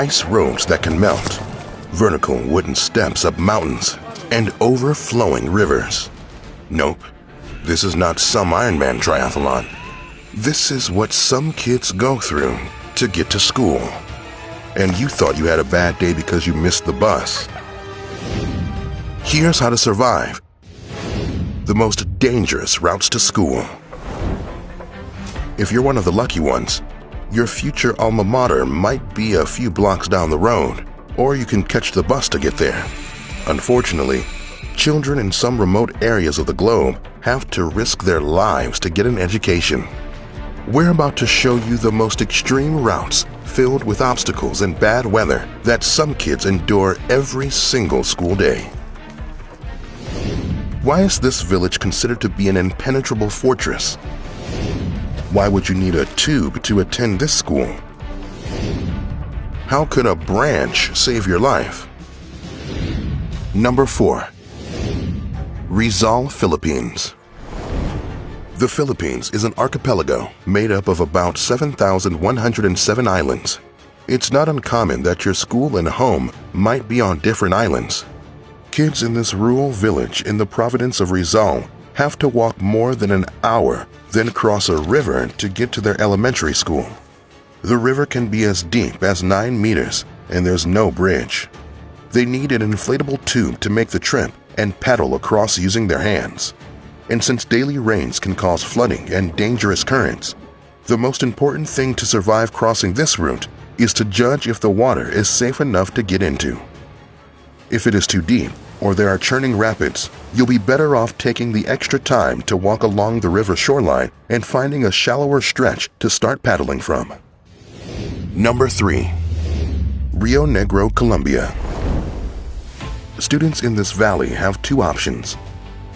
ice roads that can melt, vertical wooden steps up mountains, and overflowing rivers. Nope, this is not some Ironman triathlon. This is what some kids go through to get to school. And you thought you had a bad day because you missed the bus. Here's how to survive the most dangerous routes to school. If you're one of the lucky ones, your future alma mater might be a few blocks down the road, or you can catch the bus to get there. Unfortunately, children in some remote areas of the globe have to risk their lives to get an education. We're about to show you the most extreme routes filled with obstacles and bad weather that some kids endure every single school day. Why is this village considered to be an impenetrable fortress? Why would you need a tube to attend this school? How could a branch save your life? Number 4. Rizal, Philippines. The Philippines is an archipelago made up of about 7,107 islands. It's not uncommon that your school and home might be on different islands. Kids in this rural village in the province of Rizal have to walk more than an hour, then cross a river to get to their elementary school. The river can be as deep as 9 meters, and there's no bridge. They need an inflatable tube to make the trip and paddle across using their hands. And since daily rains can cause flooding and dangerous currents, the most important thing to survive crossing this route is to judge if the water is safe enough to get into. If it is too deep, or there are churning rapids, you'll be better off taking the extra time to walk along the river shoreline and finding a shallower stretch to start paddling from. Number 3. Rio Negro, Colombia. Students in this valley have 2 options.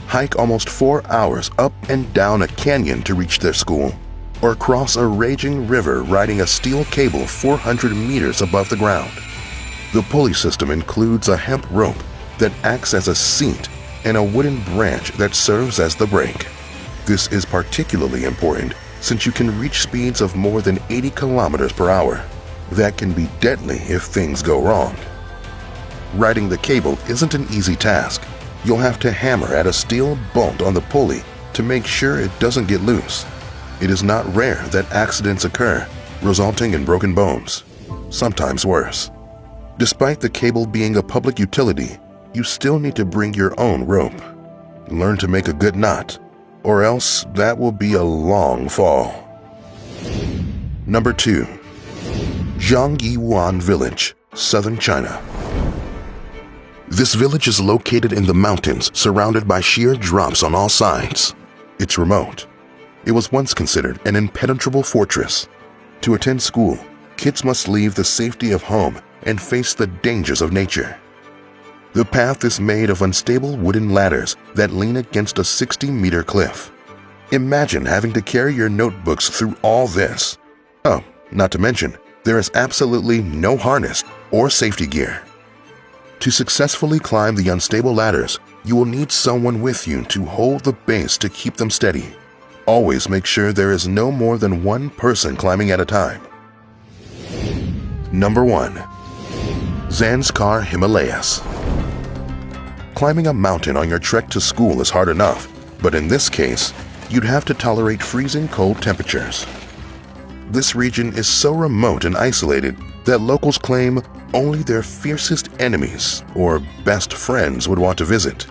Hike almost 4 hours up and down a canyon to reach their school, or cross a raging river riding a steel cable 400 meters above the ground. The pulley system includes a hemp rope that acts as a seat and a wooden branch that serves as the brake. This is particularly important since you can reach speeds of more than 80 kilometers per hour. That can be deadly if things go wrong. Riding the cable isn't an easy task. You'll have to hammer at a steel bolt on the pulley to make sure it doesn't get loose. It is not rare that accidents occur, resulting in broken bones, sometimes worse. Despite the cable being a public utility, you still need to bring your own rope. Learn to make a good knot, or else that will be a long fall. Number 2. Zhongyuan Village, Southern China. This village is located in the mountains, surrounded by sheer drops on all sides. It's remote. It was once considered an impenetrable fortress. To attend school, kids must leave the safety of home and face the dangers of nature. The path is made of unstable wooden ladders that lean against a 60-meter cliff. Imagine having to carry your notebooks through all this. Oh, not to mention, there is absolutely no harness or safety gear. To successfully climb the unstable ladders, you will need someone with you to hold the base to keep them steady. Always make sure there is no more than one person climbing at a time. Number 1. Zanskar Himalayas. Climbing a mountain on your trek to school is hard enough, but in this case, you'd have to tolerate freezing cold temperatures. This region is so remote and isolated that locals claim only their fiercest enemies or best friends would want to visit.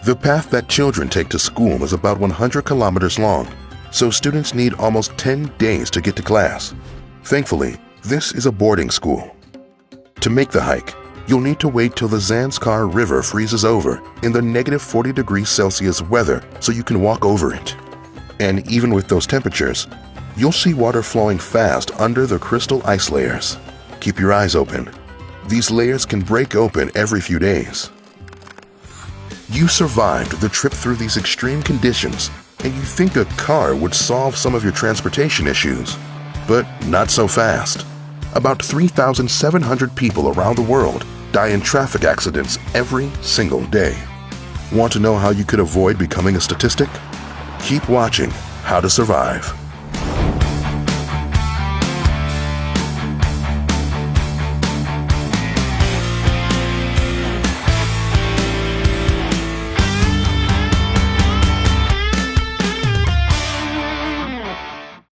The path that children take to school is about 100 kilometers long, so students need almost 10 days to get to class. Thankfully, this is a boarding school. To make the hike, you'll need to wait till the Zanskar River freezes over in the negative 40 degrees Celsius weather so you can walk over it. And even with those temperatures, you'll see water flowing fast under the crystal ice layers. Keep your eyes open. These layers can break open every few days. You survived the trip through these extreme conditions, and you think a car would solve some of your transportation issues. But not so fast. About 3,700 people around the world die in traffic accidents every single day. Want to know how you could avoid becoming a statistic? Keep watching How to Survive.